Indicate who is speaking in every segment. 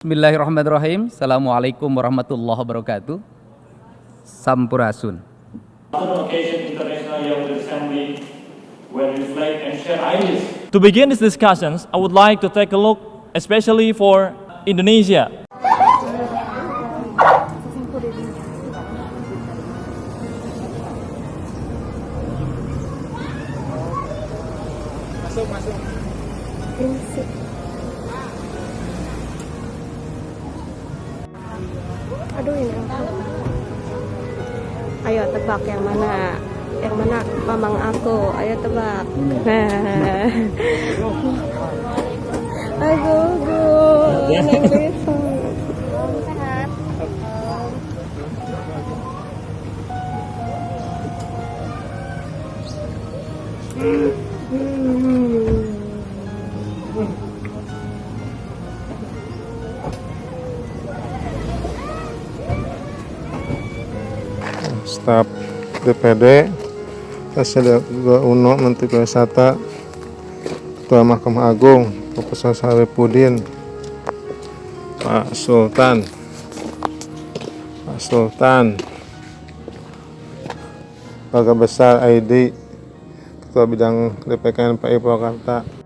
Speaker 1: Bismillahirrahmanirrahim. Assalamualaikum warahmatullahi wabarakatuh. Sampurasun.
Speaker 2: To begin these discussions, I would like to take a look especially for Indonesia.
Speaker 3: Aduh, ini ayo tebak yang mana? Yang mana mamang aku? Ayo tebak. Nah. Ayo, Neng Risa. Sehat.
Speaker 4: Staf DPD, Sandiaga Uno, Menteri Pariwisata, Ketua Mahkamah Agung, Profesor Sarifudin, Pak Sultan, Keluarga Besar ID, Ketua Bidang DPKN PI Purwakarta.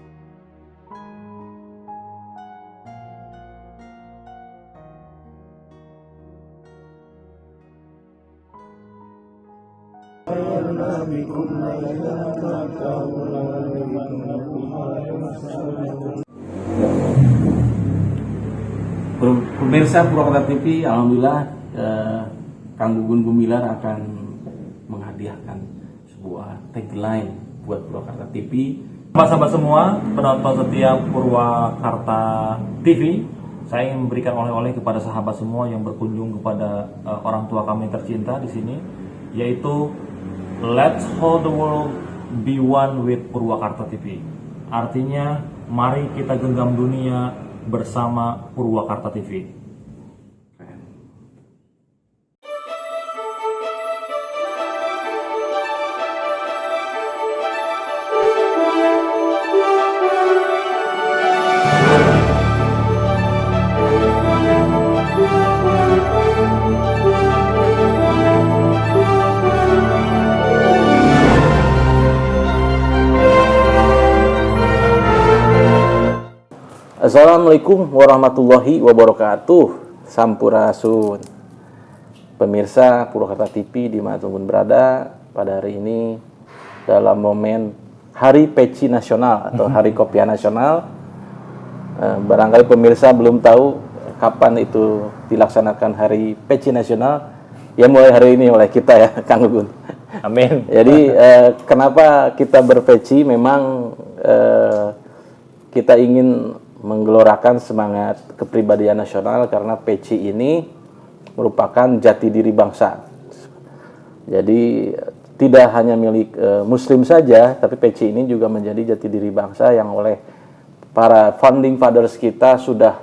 Speaker 5: Pemirsa Purwakarta TV, alhamdulillah Kang Gunggun Gumilar akan menghadiahkan sebuah tagline buat Purwakarta TV.
Speaker 2: Sahabat-sahabat semua, penonton setia Purwakarta TV, saya ingin memberikan oleh-oleh kepada sahabat semua yang berkunjung kepada orang tua kami tercinta di sini, yaitu Let's Hold the World Be One with Purwakarta TV. Artinya, mari kita genggam dunia bersama Purwakarta TV.
Speaker 5: Assalamualaikum warahmatullahi wabarakatuh. Sampurasun. Pemirsa Purwakarta TV dimanapun berada, pada hari ini dalam momen Hari Peci Nasional atau Hari Kopiah Nasional, barangkali pemirsa belum tahu kapan itu dilaksanakan Hari Peci Nasional. Ya, mulai hari ini oleh kita ya, Kang Gunggun.
Speaker 2: Amin.
Speaker 5: Jadi kenapa kita berpeci? Memang kita ingin menggelorakan semangat kepribadian nasional karena peci ini merupakan jati diri bangsa. Jadi tidak hanya milik Muslim saja, tapi peci ini juga menjadi jati diri bangsa yang oleh para founding fathers kita sudah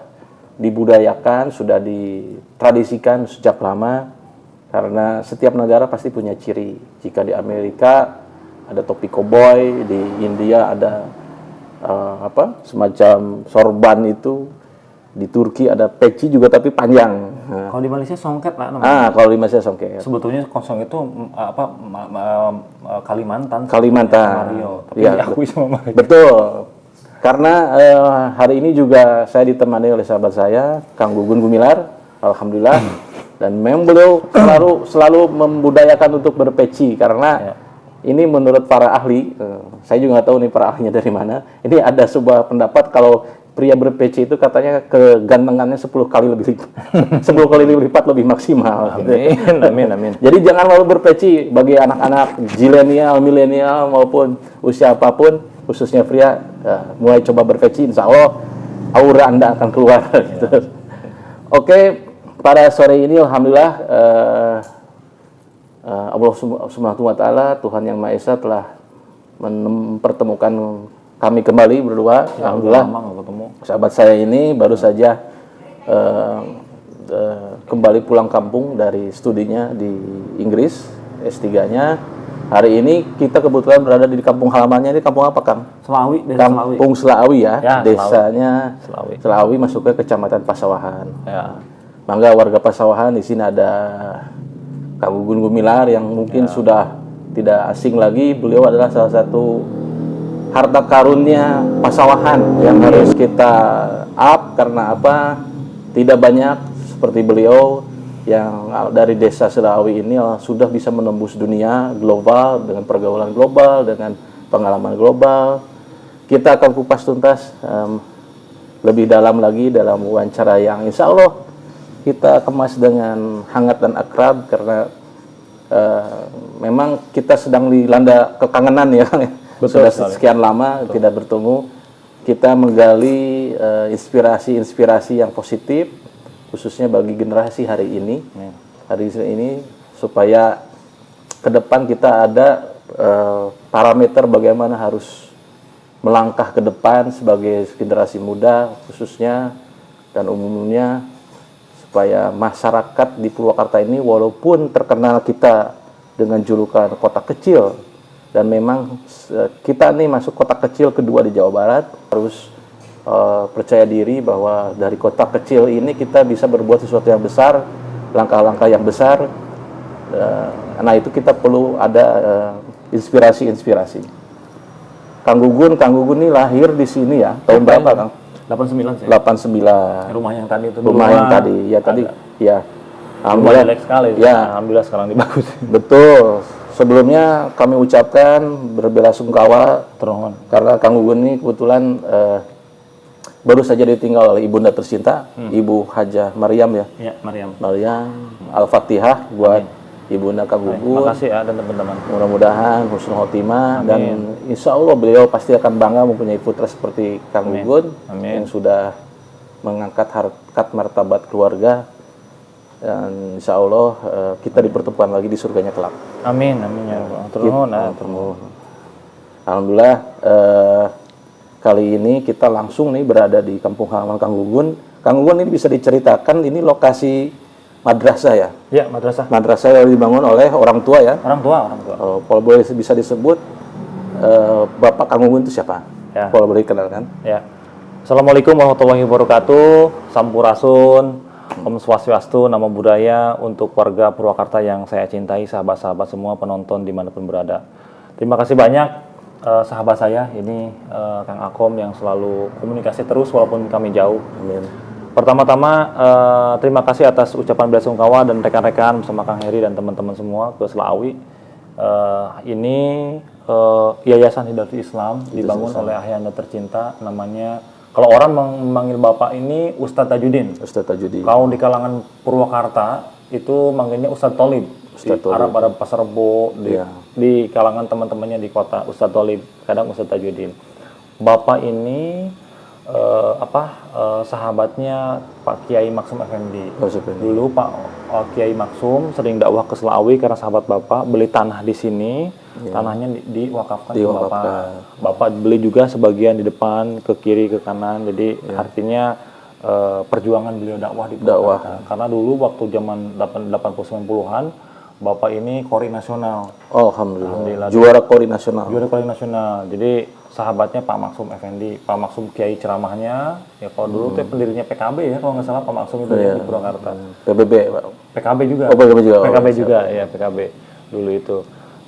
Speaker 5: dibudayakan, sudah ditradisikan sejak lama. Karena setiap negara pasti punya ciri. Jika di Amerika ada topi koboi, di India ada semacam sorban itu, di Turki ada peci juga tapi panjang.
Speaker 2: Kalau di Malaysia songket lah namanya.
Speaker 5: Kalau di Malaysia songket.
Speaker 2: Sebetulnya kosong itu Kalimantan. Mario, tapi
Speaker 5: ya,
Speaker 2: diakui sama Mario.
Speaker 5: Betul. Karena hari ini juga saya ditemani oleh sahabat saya, Kang Gunggun Gumilar, alhamdulillah. Dan memang beliau selalu membudayakan untuk berpeci karena ini menurut para ahli, saya juga nggak tahu nih para ahlinya dari mana. Ini ada sebuah pendapat kalau pria berpeci itu katanya kegantengannya 10 kali lebih 10 kali lipat lebih maksimal.
Speaker 2: Amin, gitu. Amin.
Speaker 5: Jadi jangan malu berpeci bagi anak-anak zilenial, milenial maupun usia apapun, khususnya pria, mulai coba berpeci, insya Allah aura Anda akan keluar. Gitu. Oke, pada sore ini alhamdulillah Allah Subhanahu wa Ta'ala, Tuhan Yang Maha Esa telah mempertemukan kami kembali berdua.
Speaker 2: Ya,
Speaker 5: alhamdulillah. Sahabat saya ini baru saja kembali pulang kampung dari studinya di Inggris, S3-nya. Hari ini kita kebetulan berada di kampung halamannya. Ini kampung apa, Kang?
Speaker 2: Selawi, desa Selawi.
Speaker 5: Kampung Selawi ya,
Speaker 2: Ya,
Speaker 5: desanya
Speaker 2: Selawi.
Speaker 5: Selawi masuk ke Kecamatan Pasawahan.
Speaker 2: Ya.
Speaker 5: Mangga warga Pasawahan, di sini ada Kang Gugun Gumilar yang mungkin sudah tidak asing lagi. Beliau adalah salah satu harta karunnya Pasawahan yang harus kita up karena apa? Tidak banyak seperti beliau yang dari desa Selawi ini sudah bisa menembus dunia global dengan pergaulan global, dengan pengalaman global. Kita akan kupas tuntas lebih dalam lagi dalam wawancara yang insya Allah kita kemas dengan hangat dan akrab karena memang kita sedang dilanda kekangenan ya. Sudah sekian lama tidak bertemu. Kita menggali inspirasi-inspirasi yang positif khususnya bagi generasi hari ini, supaya ke depan kita ada parameter bagaimana harus melangkah ke depan sebagai generasi muda khususnya dan umumnya, supaya masyarakat di Purwakarta ini walaupun terkenal kita dengan julukan kota kecil, dan memang kita nih masuk kota kecil kedua di Jawa Barat, harus percaya diri bahwa dari kota kecil ini kita bisa berbuat sesuatu yang besar, langkah-langkah yang besar. Nah itu kita perlu ada inspirasi-inspirasi. Kang Gugun ini lahir di sini ya, tahun berapa Kang?
Speaker 2: 89 sih.
Speaker 5: 89.
Speaker 2: Rumah yang tadi itu.
Speaker 5: Rumah yang tadi, ya tadi, ya.
Speaker 2: Alhamdulillah jelek sekali.
Speaker 5: Ya.
Speaker 2: Alhamdulillah sekarang dibagus.
Speaker 5: Betul. Sebelumnya kami ucapkan berbelasungkawa
Speaker 2: Termohon.
Speaker 5: karena Kang Gugun ini kebetulan baru saja ditinggal oleh ibunda tercinta, Ibu Hajah Maryam ya.
Speaker 2: Ya, Maryam.
Speaker 5: Al-Fatihah buat ibunda Kang Gugun.
Speaker 2: Terima kasih ya dan teman-teman.
Speaker 5: Mudah-mudahan husnul khotimah dan insya Allah beliau pasti akan bangga mempunyai putra seperti Kang Gugun yang sudah mengangkat harkat martabat keluarga, dan insya Allah kita dipertemukan lagi di surganya kelak.
Speaker 2: Amin, amin ya Allah. Termohon.
Speaker 5: Alhamdulillah kali ini kita langsung nih berada di kampung halaman Kang Gugun. Kang Gugun ini bisa diceritakan ini lokasi madrasah ya?
Speaker 2: Ya, madrasah.
Speaker 5: Madrasah yang dibangun oleh orang tua ya?
Speaker 2: Orang tua.
Speaker 5: Kalau boleh bisa disebut Bapak Kang Gugun itu siapa?
Speaker 2: Ya.
Speaker 5: Kalau boleh dikenalkan.
Speaker 2: Ya. Assalamualaikum warahmatullahi wabarakatuh. Sampurasun. Om Swastiastu, nama budaya untuk warga Purwakarta yang saya cintai, sahabat-sahabat semua penonton dimanapun berada. Terima kasih banyak sahabat saya ini Kang Akom yang selalu komunikasi terus walaupun kami jauh.
Speaker 5: Amin.
Speaker 2: Pertama-tama terima kasih atas ucapan belasungkawa dan rekan-rekan bersama Kang Heri dan teman-teman semua ke Selawi. Ini Yayasan Hidayatul Islam dibangun oleh Ahyanda tercinta, namanya kalau orang memanggil Bapak ini Ustadz Tajudin.
Speaker 5: Ustadz Tajudin.
Speaker 2: Kalau di kalangan Purwakarta itu manggilnya Ustadz Tolib. Di Arab Pasar Rebo, di kalangan teman-temannya di kota Ustadz Tolib, kadang Ustadz Tajudin. Bapak ini sahabatnya Pak Kiai Maksum Effendi. Dulu Pak Kiai Maksum sering dakwah ke Selawi karena sahabat Bapak beli tanah di sini, tanahnya diwakafkan ke Bapak. Bapak beli juga sebagian di depan, ke kiri, ke kanan. Jadi artinya perjuangan beliau dakwah di Purwakarta. Karena dulu waktu zaman 80-90-an Bapak ini Kori Nasional.
Speaker 5: Oh, Alhamdulillah. Juara Kori Nasional.
Speaker 2: Juara Kori Nasional. Jadi sahabatnya Pak Maksum Effendi, Pak Maksum Kiai ceramahnya, ya kalau dulu tuh pendirinya PKB ya kalau nggak salah Pak Maksum itu di Purwakarta.
Speaker 5: PBB, Pak.
Speaker 2: PKB juga.
Speaker 5: Oh, PKB juga.
Speaker 2: PKB juga, ya PKB dulu itu.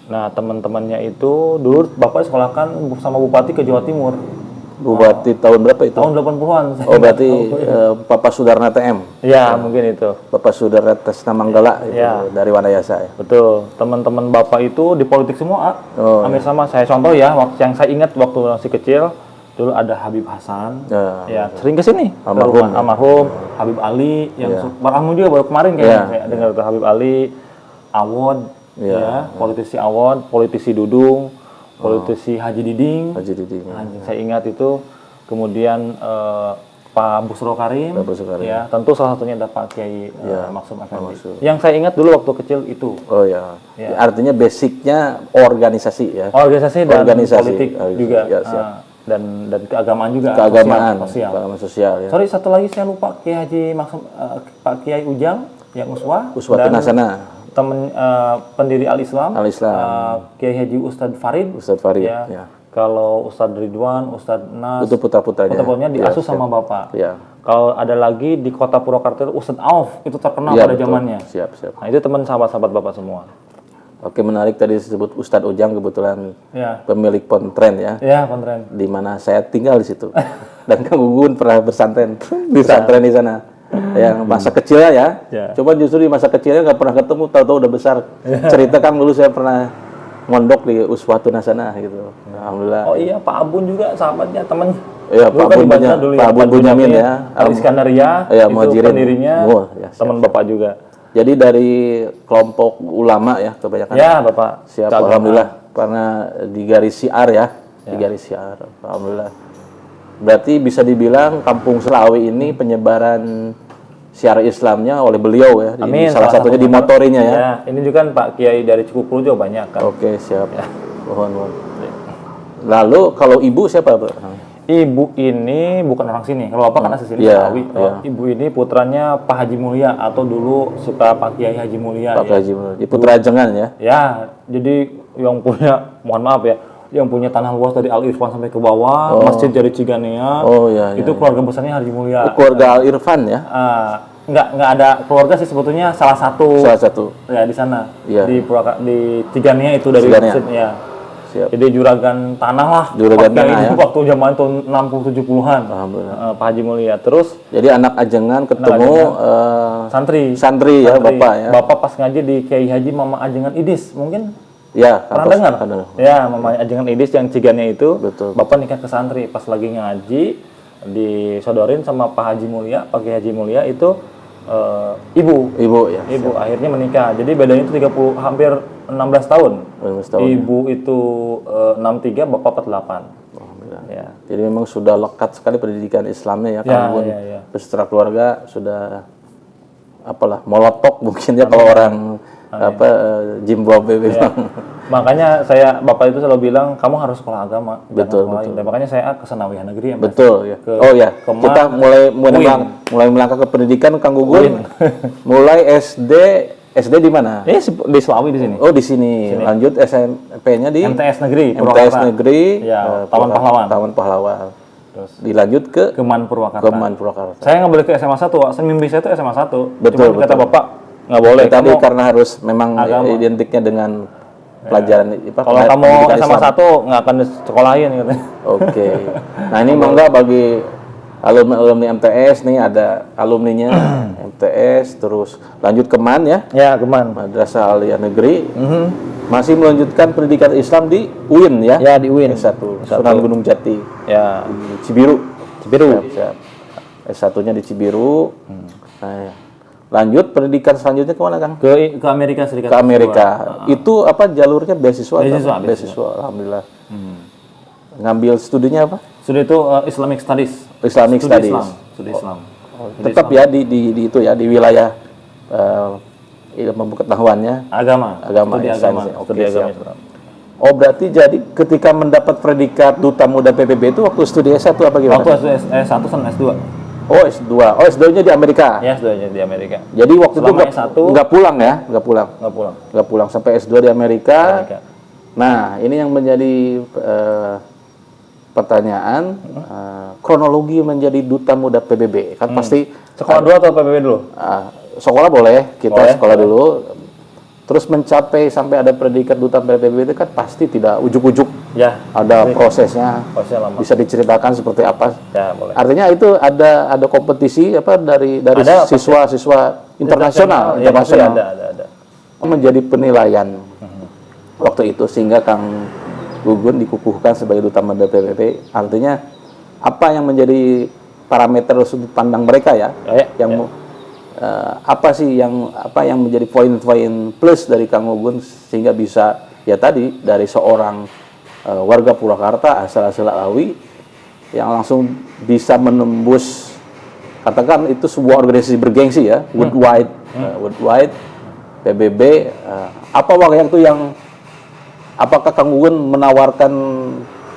Speaker 2: Nah teman-temannya itu dulu Bapak sekolahkan sama Bupati ke Jawa Timur.
Speaker 5: Bupati tahun berapa itu?
Speaker 2: Tahun 80-an.
Speaker 5: Oh berarti Bapak Sudarna TM?
Speaker 2: Ya mungkin itu.
Speaker 5: Bapak Sudarna Tesna Manggala itu dari Wanayasa ya? Betul.
Speaker 2: Teman-teman Bapak itu di politik semua. Hampir sama. Saya contoh ya, yang saya ingat waktu masih kecil, dulu ada Habib Hasan, ya sering kesini. Almarhum Habib Ali, yang almarhum juga baru kemarin kayaknya saya dengar tuh Habib Ali, Awod, politisi Awod, politisi Dudung, politisi Haji Diding. Saya ingat itu. Kemudian Pak Busro Karim, ya tentu salah satunya ada Pak Kiai Maksum Effendi. Yang saya ingat dulu waktu kecil itu.
Speaker 5: Oh ya. Artinya basicnya organisasi ya.
Speaker 2: Organisasi dan politik juga. Dan keagamaan juga.
Speaker 5: Keagamaan
Speaker 2: sosial.
Speaker 5: Keagamaan sosial ya.
Speaker 2: Sorry, satu lagi saya lupa Kiai Haji Maksum, Pak Kiai Ujang. yang uswah
Speaker 5: Uswatun hasanah.
Speaker 2: temen pendiri Al-Islam, Kiai Haji Ustadz Farid.
Speaker 5: Ustadz Farid.
Speaker 2: Ya.
Speaker 5: Ya.
Speaker 2: Kalau Ustadz Ridwan, Ustadz Nas,
Speaker 5: Itu putra-putranya.
Speaker 2: putra-putranya diasuh sama bapak.
Speaker 5: Ya.
Speaker 2: Kalau ada lagi di kota Purwakarta itu Ustadz Auf, itu terkenal
Speaker 5: Ya,
Speaker 2: pada
Speaker 5: betul.
Speaker 2: zamannya.
Speaker 5: Siap, siap.
Speaker 2: Nah, itu teman sahabat-sahabat bapak semua.
Speaker 5: Oke, menarik tadi disebut Ustadz Ujang, kebetulan
Speaker 2: Ya,
Speaker 5: pemilik Pontren ya,
Speaker 2: ya Pondren.
Speaker 5: di mana saya tinggal di situ. Dan Kang Gugun pernah bersantren di pesantren di sana. Yang masa kecilnya ya.
Speaker 2: Ya.
Speaker 5: Coba justru di masa kecilnya nggak pernah ketemu, tahu-tahu udah besar. Cerita Kang dulu saya pernah mondok di Uswatun hasanah gitu. Alhamdulillah.
Speaker 2: Oh iya, Pak Abun juga sahabatnya, teman.
Speaker 5: Iya,
Speaker 2: Dulu
Speaker 5: Pak
Speaker 2: kan
Speaker 5: Abun
Speaker 2: di Banjar
Speaker 5: punya,
Speaker 2: dulu
Speaker 5: Pak Abun Bunyamin ya.
Speaker 2: Al Iskandaria,
Speaker 5: Iya,
Speaker 2: itu
Speaker 5: Muhajirin.
Speaker 2: pendirinya,
Speaker 5: Oh, ya, siap,
Speaker 2: teman bapak juga.
Speaker 5: Jadi dari kelompok ulama ya kebanyakan.
Speaker 2: Ya, bapak.
Speaker 5: Siap,
Speaker 2: Keagamaan.
Speaker 5: alhamdulillah. Karena di garis siar ya, di garis siar, alhamdulillah. Berarti bisa dibilang Kampung Selawi ini penyebaran syiar Islamnya oleh beliau ya.
Speaker 2: Amin.
Speaker 5: Salah satunya dimotorinya ya.
Speaker 2: Ya, ini juga kan Pak Kiai dari Cikupul juga banyak kan.
Speaker 5: Oke, siap. Mohon. Lalu kalau ibu siapa, Pak?
Speaker 2: Ibu ini bukan orang sini. Kalau bapak kan asli sini
Speaker 5: Iya,
Speaker 2: Betawi.
Speaker 5: iya.
Speaker 2: Ibu ini putranya Pak Haji Mulia atau dulu suka Pak Kiai Haji Mulia.
Speaker 5: Pak
Speaker 2: ya.
Speaker 5: Haji Mulya. Di Putra Ajengan ya.
Speaker 2: Ya, jadi yang punya, mohon maaf ya, yang punya tanah luas dari Al Irfan sampai ke bawah, masjid dari Ciganea.
Speaker 5: Oh iya, iya.
Speaker 2: Itu keluarga besarnya Haji Mulia.
Speaker 5: Keluarga Al Irfan ya.
Speaker 2: Nggak ada keluarga sih sebetulnya, salah satu.
Speaker 5: Salah satu.
Speaker 2: Ya di sana.
Speaker 5: Iya.
Speaker 2: Di Ciganea itu dari
Speaker 5: Ciganea.
Speaker 2: masjid ya.
Speaker 5: Siap.
Speaker 2: Jadi juragan tanah lah.
Speaker 5: Juragan
Speaker 2: Pak Kiai
Speaker 5: tanah,
Speaker 2: itu
Speaker 5: ya.
Speaker 2: waktu zaman tahun 60-70-an.
Speaker 5: Alhamdulillah.
Speaker 2: Pak Haji Mulia. Terus
Speaker 5: Jadi anak Ajengan ketemu
Speaker 2: santri.
Speaker 5: ya Bapak ya.
Speaker 2: Bapak pas ngaji di Kiai Haji Mama Ajengan Idis, mungkin
Speaker 5: Ya,
Speaker 2: pernah
Speaker 5: kantor-
Speaker 2: dengar?
Speaker 5: kantor.
Speaker 2: Ya, Mama Ajengan Idis yang Ciganea itu.
Speaker 5: Betul.
Speaker 2: Bapak nikah ke santri, pas lagi ngaji disodorin sama Pak Haji Mulia, Pak Kiai Haji Mulia itu ibu.
Speaker 5: Ibu ya.
Speaker 2: Ibu akhirnya menikah. Jadi bedanya itu 30 hampir 16 tahun.
Speaker 5: 16 tahun.
Speaker 2: Ibu itu 63, Bapak 48.
Speaker 5: Alhamdulillah.
Speaker 2: Ya.
Speaker 5: Jadi memang sudah lekat sekali pendidikan Islamnya ya,
Speaker 2: Ya,
Speaker 5: Kang Gun.
Speaker 2: ya.
Speaker 5: Beserta keluarga sudah apalah molotok mungkin ya kalau orang Zimbabwe memang.
Speaker 2: Makanya Bapak itu selalu bilang kamu harus sekolah agama. Betul. Dan makanya saya ke Senawiah Negeri ya, Mas.
Speaker 5: Betul ya.
Speaker 2: Ke-
Speaker 5: Oh ya,
Speaker 2: ke
Speaker 5: kita mulai melangkah ke pendidikan Kang Gugun. Mulai SD di mana?
Speaker 2: Di Selawi di sini.
Speaker 5: Oh di sini. Lanjut SMP-nya di
Speaker 2: MTS Negeri,
Speaker 5: MTS
Speaker 2: Purwakarta.
Speaker 5: Negeri.
Speaker 2: Ya, Taman Pahlawan.
Speaker 5: Taman Pahlawan.
Speaker 2: Terus
Speaker 5: Dilanjut ke
Speaker 2: Keman Purwakarta.
Speaker 5: Keman Purwakarta.
Speaker 2: Saya nggak boleh ke SMA 1, Wak. Mimpi saya itu SMA 1.
Speaker 5: Betul,
Speaker 2: Cuman kata
Speaker 5: betul.
Speaker 2: Bapak nggak boleh.
Speaker 5: Tadi
Speaker 2: Kamu-
Speaker 5: karena harus memang
Speaker 2: agama.
Speaker 5: identiknya dengan pelajaran
Speaker 2: kalau kamu
Speaker 5: pendidikan
Speaker 2: SMA
Speaker 5: Islam.
Speaker 2: 1 nggak akan disekolahin gitu.
Speaker 5: Oke. Nah ini mangga bagi alumni MTS nih, ada alumninya MTS, terus lanjut Keman ya,
Speaker 2: Ya, Keman.
Speaker 5: Madrasah Aliyah Negeri, masih melanjutkan pendidikan Islam di UIN ya.
Speaker 2: Ya, di UIN.
Speaker 5: S1 Sunan Gunung Jati
Speaker 2: Ya,
Speaker 5: di Cibiru.
Speaker 2: Cibiru.
Speaker 5: Siap. S1-nya di Cibiru. Nah, lanjut pendidikan selanjutnya kemana Kang?
Speaker 2: Ke Amerika Serikat.
Speaker 5: Ke Amerika. Itu apa jalurnya beasiswa?
Speaker 2: Beasiswa,
Speaker 5: atau- beasiswa. Alhamdulillah. Ngambil studinya apa?
Speaker 2: Sudah itu Islamic Studies.
Speaker 5: Islamic
Speaker 2: Studi
Speaker 5: Studies.
Speaker 2: Islam. Studi Islam.
Speaker 5: Tetap ya di itu ya di wilayah ilmu pengetahuannya
Speaker 2: Agama.
Speaker 5: Agama
Speaker 2: Studi
Speaker 5: Islam.
Speaker 2: agama.
Speaker 5: Oke,
Speaker 2: Studi agama
Speaker 5: siap.
Speaker 2: Islam.
Speaker 5: Oh berarti jadi ketika mendapat predikat Duta Muda PBB itu waktu studi S1 apa gimana?
Speaker 2: Waktu S1 sama S2.
Speaker 5: Oh S2. Oh S2-nya di Amerika.
Speaker 2: Ya, S2 di Amerika.
Speaker 5: Jadi waktu
Speaker 2: Selama
Speaker 5: itu
Speaker 2: S1
Speaker 5: nggak pulang ya, nggak pulang.
Speaker 2: Nggak pulang.
Speaker 5: Sampai S2 di Amerika.
Speaker 2: Amerika.
Speaker 5: Nah, ini yang menjadi pertanyaan, kronologi menjadi Duta Muda PBB. Kan pasti
Speaker 2: Sekolah dulu atau PBB dulu?
Speaker 5: sekolah boleh, kita
Speaker 2: Boleh.
Speaker 5: sekolah dulu. Terus mencapai sampai ada predikat Duta PBB itu kan pasti tidak ujuk-ujuk.
Speaker 2: Ya.
Speaker 5: Ada prosesnya.
Speaker 2: Prosesnya lama.
Speaker 5: Bisa diceritakan seperti apa?
Speaker 2: Ya, boleh.
Speaker 5: Artinya itu ada kompetisi apa dari
Speaker 2: Ada,
Speaker 5: siswa-siswa internasional,
Speaker 2: Ya, pasti ada.
Speaker 5: menjadi penilaian waktu itu sehingga Kang Gugun dikukuhkan sebagai Duta Muda PBB. Artinya apa yang menjadi parameter sudut pandang mereka ya, yang apa sih yang menjadi poin-poin plus dari Kang Gugun sehingga bisa ya tadi dari seorang warga Purwakarta asal Selawi yang langsung bisa menembus, katakan itu sebuah organisasi bergengsi ya, worldwide PBB. Apa waktu itu yang apakah Kang Gugun menawarkan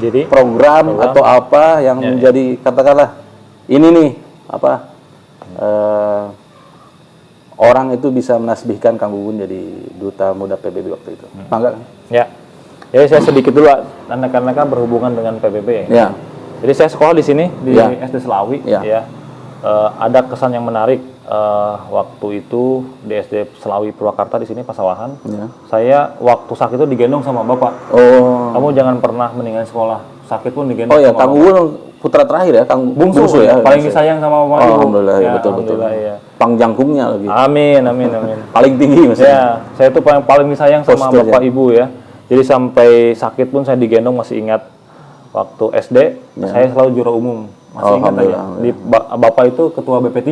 Speaker 2: Jadi
Speaker 5: program atau apa yang menjadi katakanlah ini nih apa orang itu bisa menasbihkan Kang Gugun jadi duta muda PBB waktu itu. Bangga kan?
Speaker 2: Ya. Jadi saya sedikit dulu karena kan berhubungan dengan PBB.
Speaker 5: Ya.
Speaker 2: Jadi saya sekolah di sini di
Speaker 5: Ya.
Speaker 2: SD Selawi.
Speaker 5: Ya.
Speaker 2: Ya. Ada kesan yang menarik waktu itu di SD Selawi Purwakarta di sini Pasawahan.
Speaker 5: Ya.
Speaker 2: Saya waktu sakit itu digendong sama bapak.
Speaker 5: Oh.
Speaker 2: Kamu jangan pernah meninggalin sekolah. Sakit pun digendong.
Speaker 5: Oh ya,
Speaker 2: sama
Speaker 5: Kang
Speaker 2: bapak.
Speaker 5: Gugun putra terakhir ya, Kang
Speaker 2: Bungsu ya. Paling
Speaker 5: bungsu.
Speaker 2: disayang sama bapak.
Speaker 5: Oh,
Speaker 2: ibu.
Speaker 5: alhamdulillah, ya,
Speaker 2: Ya,
Speaker 5: betul betul.
Speaker 2: alhamdulillah, iya.
Speaker 5: Pangjangkungnya lagi.
Speaker 2: Amin, amin, amin.
Speaker 5: Paling tinggi maksudnya.
Speaker 2: Ya, saya tuh paling disayang sama
Speaker 5: Posturnya.
Speaker 2: bapak ibu ya. Jadi sampai sakit pun saya digendong, masih ingat waktu SD saya selalu juara umum. Masih ingat aja.
Speaker 5: Alhamdulillah,
Speaker 2: Di bapak itu ketua BP3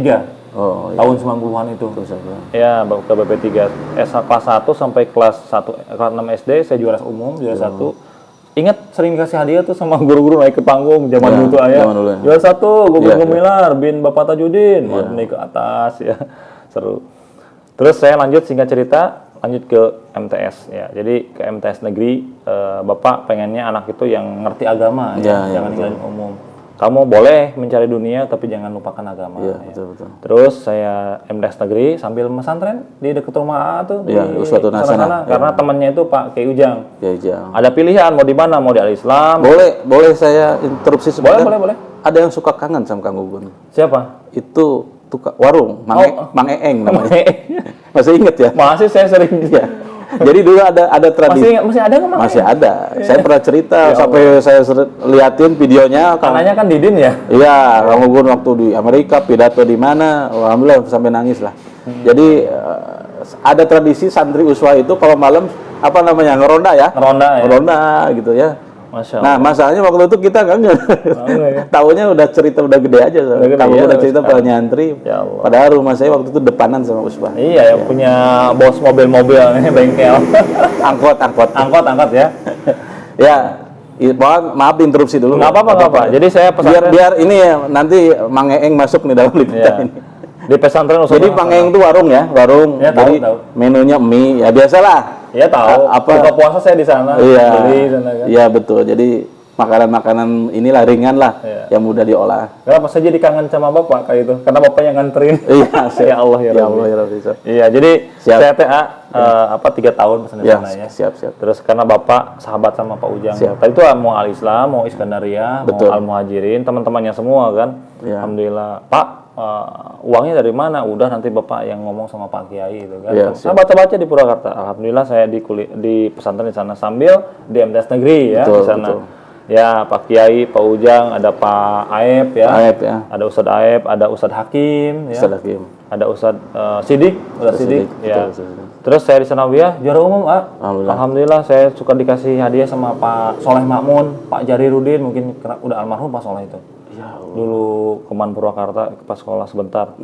Speaker 5: Oh, iya.
Speaker 2: tahun 90-an itu.
Speaker 5: Terus apa?
Speaker 2: Ya, ketua BP3. Kelas 1 sampai kelas 6 SD saya juara umum, juara 1. Ingat sering kasih hadiah tuh sama guru-guru naik ke panggung zaman
Speaker 5: Ya,
Speaker 2: dulu tuh ayah.
Speaker 5: zaman dulu ya.
Speaker 2: Juara 1 Gubernur
Speaker 5: Ya, ya.
Speaker 2: Gumilar bin Bapak Tajudin, naik ke atas ya. Seru. Terus saya lanjut singkat cerita lanjut ke MTS ya. Jadi ke MTS negeri Bapak pengennya anak itu yang ngerti agama
Speaker 5: Ya, ya,
Speaker 2: jangan
Speaker 5: betul.
Speaker 2: ninggalin umum. Kamu boleh mencari dunia tapi jangan lupakan agama.
Speaker 5: Iya,
Speaker 2: ya.
Speaker 5: betul betul.
Speaker 2: Terus saya MTS negeri sambil pesantren di dekat rumah A tuh
Speaker 5: Iya,
Speaker 2: di
Speaker 5: Uswatun
Speaker 2: sana-sana.
Speaker 5: Hasanah.
Speaker 2: Karena temannya itu Pak Kiai Ujang.
Speaker 5: Ya, jangan.
Speaker 2: Ada pilihan mau di mana, mau di Al-Islam.
Speaker 5: Boleh saya interupsi sebentar?
Speaker 2: Boleh.
Speaker 5: Ada yang suka kangen sama Kang Gugun.
Speaker 2: Siapa?
Speaker 5: Itu tukang warung, Mang Eeng namanya.
Speaker 2: Masih
Speaker 5: Masih inget ya?
Speaker 2: saya sering
Speaker 5: Iya. Jadi dulu ada tradisi.
Speaker 2: masih ada nggak Mang?
Speaker 5: Masih ada. Saya pernah cerita sampai saya liatin videonya.
Speaker 2: Kanannya kan Didin ya.
Speaker 5: Iya, Kang Gugun waktu di Amerika pidato di mana, alhamdulillah sampai nangis lah. Jadi ada tradisi santri uswa itu kalau malam apa namanya ngeronda ya?
Speaker 2: Ngeronda ya.
Speaker 5: Ngeronda gitu ya.
Speaker 2: Masya
Speaker 5: Nah, masalahnya waktu itu kita kan tahunya udah cerita udah gede aja.
Speaker 2: gede,
Speaker 5: Kalau
Speaker 2: ya,
Speaker 5: udah cerita pada nyantri.
Speaker 2: Ya Allah.
Speaker 5: Padahal rumah saya waktu itu depanan sama usbah.
Speaker 2: Iya, yang punya bos mobil-mobil bengkel. Angkot ya.
Speaker 5: Ya, maaf interupsi dulu.
Speaker 2: Nggak apa-apa. Jadi saya pesantren
Speaker 5: Biar ini ya, nanti Mang Eeng masuk nih dalam liputan
Speaker 2: Iya.
Speaker 5: ini.
Speaker 2: Di pesantren
Speaker 5: Jadi Mang Eeng itu warung ya, warung.
Speaker 2: Ya, tahu.
Speaker 5: Jadi menunya mie, ya biasalah.
Speaker 2: Iya tahu. Buka puasa saya di sana.
Speaker 5: Iya.
Speaker 2: Beli sana kan.
Speaker 5: Iya betul. Jadi makanan-makanan inilah ringan lah, yang mudah diolah.
Speaker 2: Kenapa saya jadi kangen sama bapak kayak itu? Karena bapak yang nganterin.
Speaker 5: Iya,
Speaker 2: Ya Allah ya
Speaker 5: ya
Speaker 2: Rabbi.
Speaker 5: Allah ya Rabbi.
Speaker 2: Iya, jadi
Speaker 5: Siap.
Speaker 2: saya TA 3 tahun pesan di
Speaker 5: Ya,
Speaker 2: sana ya.
Speaker 5: siap.
Speaker 2: Terus karena bapak sahabat sama Pak Ujang.
Speaker 5: Siap.
Speaker 2: Tadi itu mau Al-Islam, mau Iskandaria,
Speaker 5: Betul.
Speaker 2: mau Al-Muhajirin, teman-temannya semua kan.
Speaker 5: Ya.
Speaker 2: Alhamdulillah. Pak, uangnya dari mana? Udah nanti bapak yang ngomong sama Pak Kiai gitu kan.
Speaker 5: Ya,
Speaker 2: Saya baca-baca di Purwakarta. Alhamdulillah saya di pesantren di sana sambil di MTS negeri ya
Speaker 5: Betul,
Speaker 2: di sana.
Speaker 5: betul.
Speaker 2: Ya, Pak Kiai, Pak Ujang, ada Pak Aep ya.
Speaker 5: Aep ya.
Speaker 2: Ada Ustadz Aep, ada Ustadz Hakim ya.
Speaker 5: Ustaz Hakim.
Speaker 2: Ada Ustadz Sidik, Ustadz Sidik, ya.
Speaker 5: betul, betul.
Speaker 2: Terus saya di Sanawiyah juara umum,
Speaker 5: Alhamdulillah.
Speaker 2: Alhamdulillah saya suka dikasih hadiah sama Pak Soleh Makmun, Pak Jarirudin, mungkin udah almarhum Pak Soleh itu.
Speaker 5: Ya Allah.
Speaker 2: Dulu Keman Purwakarta pas sekolah sebentar.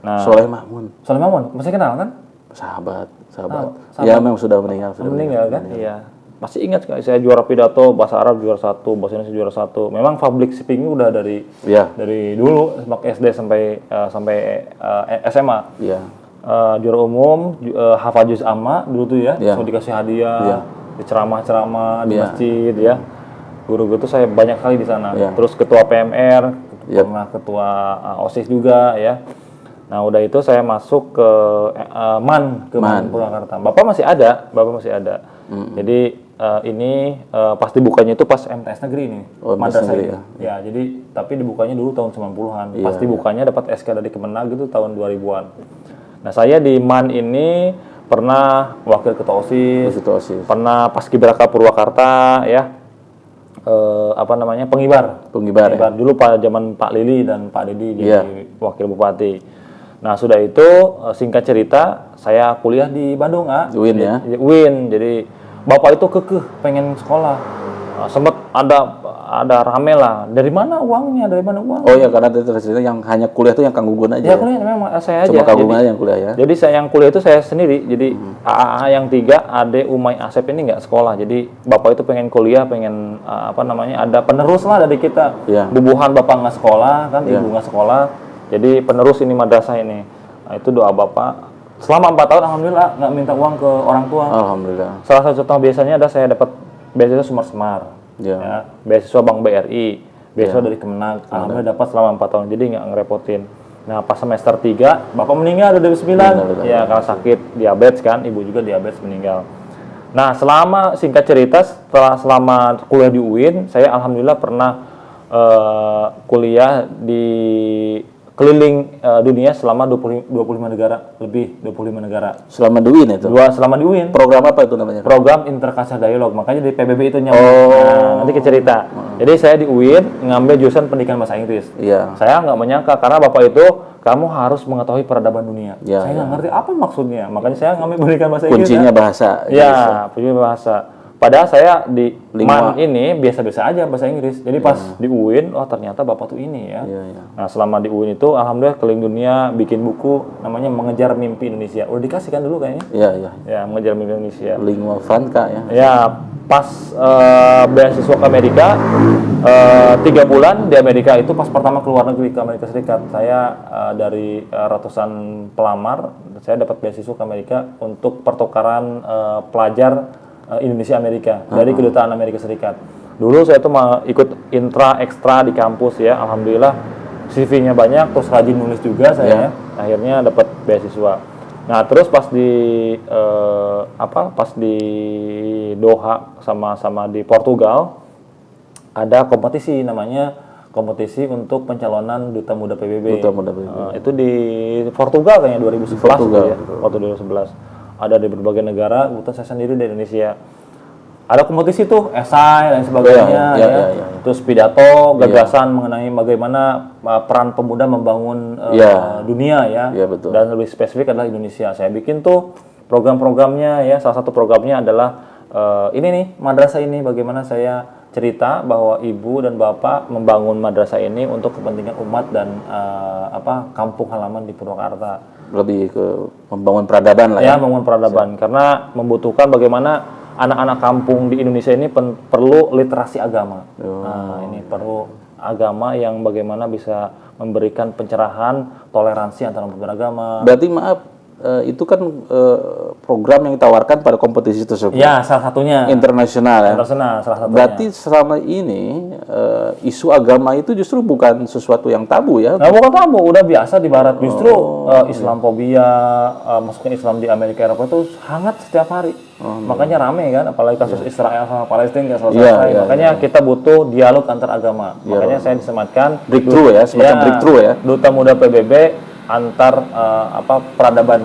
Speaker 2: Nah,
Speaker 5: Soleh Mahmun,
Speaker 2: Soleh Makmun masih kenal kan?
Speaker 5: sahabat.
Speaker 2: Sahabat.
Speaker 5: Ya memang sudah meninggal.
Speaker 2: Meninggal kan? Iya. Masih ingat sekali saya juara pidato bahasa Arab juara 1, bahasa Indonesia juara 1. Memang public speaking udah dari
Speaker 5: Ya.
Speaker 2: dulu SD sampai SMA.
Speaker 5: Iya.
Speaker 2: Juara umum, hafal juz amma dulu tuh ya,
Speaker 5: Iya.
Speaker 2: so dikasih hadiah,
Speaker 5: Iya.
Speaker 2: di ceramah-ceramah di
Speaker 5: Iya.
Speaker 2: masjid ya. Guru-guru tuh saya banyak kali di sana.
Speaker 5: Iya.
Speaker 2: Terus ketua PMR,
Speaker 5: Iya.
Speaker 2: pernah ketua OSIS juga ya. Nah udah itu saya masuk ke MAN Purwakarta. Bapak masih ada. Jadi ini pas dibukanya itu pas MTS negeri ini,
Speaker 5: Oh, MTS
Speaker 2: madrasah
Speaker 5: negeri
Speaker 2: ini. Ya, jadi tapi dibukanya dulu tahun 90-an.
Speaker 5: Iya,
Speaker 2: Pas dibukanya dapat SK dari Kemenag itu tahun 2000-an. Nah, saya di MAN ini pernah wakil ketua OSIS,
Speaker 5: Situasi.
Speaker 2: pernah Paskibraka Purwakarta ya. Pengibar
Speaker 5: Ya.
Speaker 2: dulu pada zaman Pak Lili dan Pak Dedi jadi
Speaker 5: Iya.
Speaker 2: wakil bupati. Nah sudah itu singkat cerita saya kuliah di Bandung
Speaker 5: UIN ya.
Speaker 2: UIN. Jadi bapak itu kekeh pengen sekolah. Sempat ada rame lah. Dari mana uangnya?
Speaker 5: Oh ya, karena itu cerita yang hanya kuliah itu yang Kang Gugun aja.
Speaker 2: Ya kuliah memang saya aja.
Speaker 5: Cuma Kang Gugun aja yang kuliah ya.
Speaker 2: Jadi saya yang kuliah itu saya sendiri. Jadi AAA yang 3, Ade, Umay, Asep ini nggak sekolah. Jadi bapak itu pengen kuliah, pengen ada penerus lah dari kita.
Speaker 5: Iya.
Speaker 2: Bubuhan bapak nggak sekolah kan,
Speaker 5: Iya.
Speaker 2: ibu nggak sekolah. Jadi penerus ini madrasah ini. Nah, itu doa bapak. Selama 4 tahun alhamdulillah nggak minta uang ke orang tua.
Speaker 5: Alhamdulillah.
Speaker 2: Salah satu contoh biasanya ada saya dapat beasiswa Semar-Semar.
Speaker 5: Iya.
Speaker 2: Ya, beasiswa Bank BRI, beasiswa dari Kemenag. Alhamdulillah dapat selama 4 tahun. Jadi nggak ngerepotin. Nah, pas semester 3, Bapak meninggal 2009. Ya, karena sakit diabetes kan, Ibu juga diabetes meninggal. Nah, singkat cerita, selama kuliah di UIN, saya alhamdulillah pernah kuliah di keliling dunia selama 25 negara, lebih 25 negara.
Speaker 5: Selama di UIN itu?
Speaker 2: Selama di UIN.
Speaker 5: Program apa itu namanya?
Speaker 2: Program Intercultural Dialog, makanya di PBB itu nyambung. Nah, nanti ke cerita. Jadi saya di UIN ngambil jurusan pendidikan bahasa Inggris.
Speaker 5: Iya.
Speaker 2: Saya nggak menyangka karena Bapak itu kamu harus mengetahui peradaban dunia.
Speaker 5: Ya,
Speaker 2: saya nggak
Speaker 5: ya.
Speaker 2: ngerti apa maksudnya, makanya saya ngambil pendidikan bahasa Inggris.
Speaker 5: Kuncinya bahasa.
Speaker 2: Ya, kuncinya bahasa. Padahal saya di MAN ini biasa-biasa aja bahasa Inggris. Jadi pas di UIN, oh ternyata Bapak tuh ini ya. Nah, selama di UIN itu alhamdulillah keliling dunia bikin buku namanya Mengejar Mimpi Indonesia. Udah dikasih kan dulu kayaknya?
Speaker 5: Iya, iya.
Speaker 2: Ya, Mengejar Mimpi Indonesia.
Speaker 5: Lingua franca ya.
Speaker 2: Ya, pas beasiswa ke Amerika 3 bulan di Amerika itu pas pertama keluar negeri ke Amerika Serikat. Saya dari ratusan pelamar, saya dapat beasiswa ke Amerika untuk pertukaran pelajar Indonesia Amerika dari kedutaan Amerika Serikat. Dulu saya tuh ikut intra ekstra di kampus ya, alhamdulillah CV-nya banyak, terus rajin nulis juga saya. Akhirnya dapat beasiswa. Nah, terus pas di pas di Doha sama di Portugal ada kompetisi namanya kompetisi untuk pencalonan duta muda PBB.
Speaker 5: Duta muda PBB.
Speaker 2: Itu di Portugal kayaknya 2011
Speaker 5: Portugal.
Speaker 2: ya, waktu 2011. Ada di berbagai negara, kebetulan saya sendiri di Indonesia. Ada kompetisi tuh, esai dan sebagainya, terus pidato, gagasan mengenai bagaimana peran pemuda membangun dunia ya,
Speaker 5: betul.
Speaker 2: Dan lebih spesifik adalah Indonesia. Saya bikin tuh program-programnya ya, salah satu programnya adalah ini nih, madrasah ini bagaimana saya cerita bahwa ibu dan bapak membangun madrasah ini untuk kepentingan umat dan kampung halaman di Purwakarta.
Speaker 5: Lebih ke membangun peradaban lah ya.
Speaker 2: Ya, membangun peradaban karena membutuhkan bagaimana anak-anak kampung di Indonesia ini perlu literasi agama. Nah, ini perlu agama yang bagaimana bisa memberikan pencerahan, toleransi antar umat beragama.
Speaker 5: Berarti maaf, itu kan program yang ditawarkan pada kompetisi tersebut.
Speaker 2: Ya, salah satunya.
Speaker 5: Internasional ya.
Speaker 2: Internasional, salah satunya.
Speaker 5: Berarti selama ini isu agama itu justru bukan sesuatu yang tabu ya?
Speaker 2: Nah, bukan tabu, udah biasa di Barat. Justru Islamfobia, maksudnya Islam di Amerika Eropa itu hangat setiap hari. Makanya rame kan, apalagi kasus Israel sama Palestina nggak selesai. Makanya kita butuh dialog antar agama. Makanya saya disematkan
Speaker 5: breakthrough ya, semacam breakthrough ya.
Speaker 2: Duta Muda PBB antar peradaban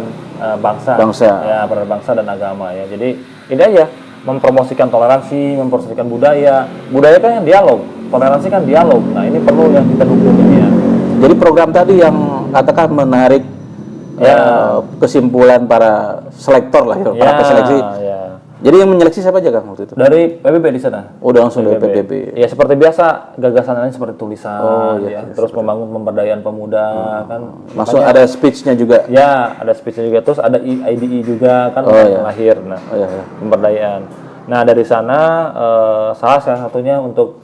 Speaker 2: bangsa, ya, peradaban bangsa dan agama ya. Jadi ini aja mempromosikan toleransi, mempromosikan budaya kan yang dialog, toleransi kan dialog. Nah, ini perlu yang kita dukung ini ya.
Speaker 5: Jadi program tadi yang katakan menarik kesimpulan para selektor lah ya, para peseleksi.
Speaker 2: Ya.
Speaker 5: Jadi yang menyeleksi siapa aja Kang waktu itu?
Speaker 2: Dari PBB di sana.
Speaker 5: Udah langsung dari PBB.
Speaker 2: Ya seperti biasa gagasan lain seperti tulisan, terus membangun pemberdayaan pemuda kan.
Speaker 5: Masuk ada speech-nya juga.
Speaker 2: Ya, ada speech-nya juga, terus ada IDE juga kan lahir. Nah, pemberdayaan. Nah, dari sana salah satunya untuk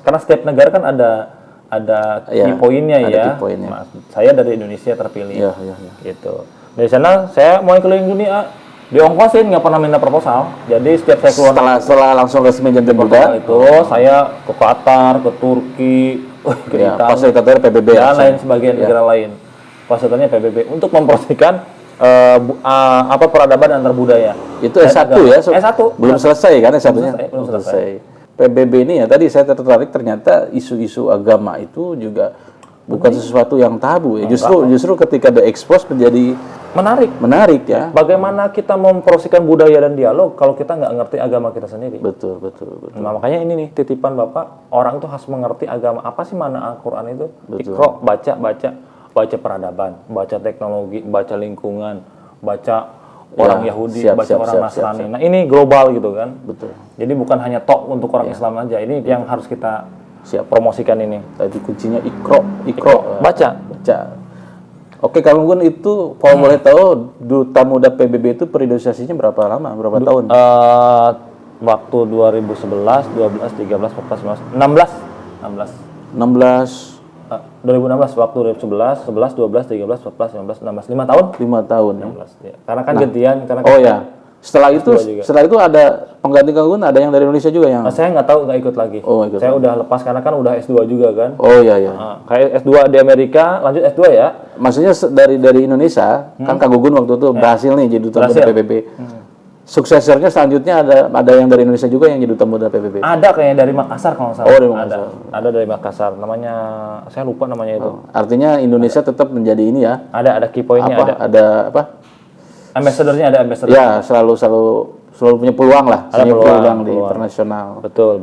Speaker 2: karena setiap negara kan ada key point-nya ya. Nah, saya dari Indonesia terpilih. Gitu. Dari sana saya mulai keliling dunia. Diongkosin, nggak pernah minta proposal. Jadi setiap saya keluar
Speaker 5: setelah langsung resmi jadi muda
Speaker 2: itu saya ke Qatar, ke Turki, ke Italia,
Speaker 5: fasilitator PBB
Speaker 2: dan lain sebagian negara lain. Fasilitatornya PBB untuk mempromosikan peradaban antar budaya.
Speaker 5: Itu S1 ya?
Speaker 2: S1.
Speaker 5: Belum selesai kan S1-nya?
Speaker 2: Belum selesai.
Speaker 5: PBB ini ya tadi saya tertarik ternyata isu-isu agama itu juga bukan sesuatu yang tabu ya. Justru ketika di-expose menjadi menarik ya.
Speaker 2: Bagaimana kita mempromosikan budaya dan dialog kalau kita nggak ngerti agama kita sendiri?
Speaker 5: Betul.
Speaker 2: Nah, makanya ini nih titipan Bapak, orang tuh harus mengerti agama. Apa sih mana Al-Qur'an itu? Iqra, baca peradaban, baca teknologi, baca lingkungan, baca orang Yahudi, baca orang Nasrani. Nah, ini global gitu kan? Betul. Jadi bukan hanya tok untuk orang Islam aja. Ini yang harus kita promosikan ini.
Speaker 5: Tadi kuncinya Iqra.
Speaker 2: Baca.
Speaker 5: Oke, Kang Gun itu kalau boleh tahu Duta Muda PBB itu periodisasinya berapa lama? Berapa tahun?
Speaker 2: Waktu 2011, 12, 13, 14, 15, 16. 2016 waktu 2011, 11, 12, 13, 14, 15, 16, 5 tahun?
Speaker 5: 5 tahun ya.
Speaker 2: 16, ya. Karena kan gantian,
Speaker 5: Setelah itu ada pengganti Kang Gun, ada yang dari Indonesia juga yang.
Speaker 2: Nah, saya nggak tahu, nggak ikut lagi.
Speaker 5: Oh, ikut.
Speaker 2: Saya udah lepas karena kan udah S2 juga kan.
Speaker 5: Oh iya iya.
Speaker 2: Nah, kayak S2 di Amerika, lanjut S2 ya.
Speaker 5: Maksudnya dari Indonesia, kan Kang Gugun waktu itu berhasil nih jadi duta muda PBB. Suksesornya selanjutnya ada yang dari Indonesia juga yang jadi duta muda PBB.
Speaker 2: Ada kayaknya dari Makassar kalau nggak salah.
Speaker 5: Oh, dari Makassar.
Speaker 2: Ada dari Makassar. Namanya saya lupa namanya itu.
Speaker 5: Artinya Indonesia tetap menjadi ini ya.
Speaker 2: Ada key point-nya
Speaker 5: Ada apa?
Speaker 2: Ambassador-nya ada ambassador.
Speaker 5: Ya, selalu punya peluang lah.
Speaker 2: Ada
Speaker 5: punya
Speaker 2: peluang
Speaker 5: di internasional.
Speaker 2: Betul.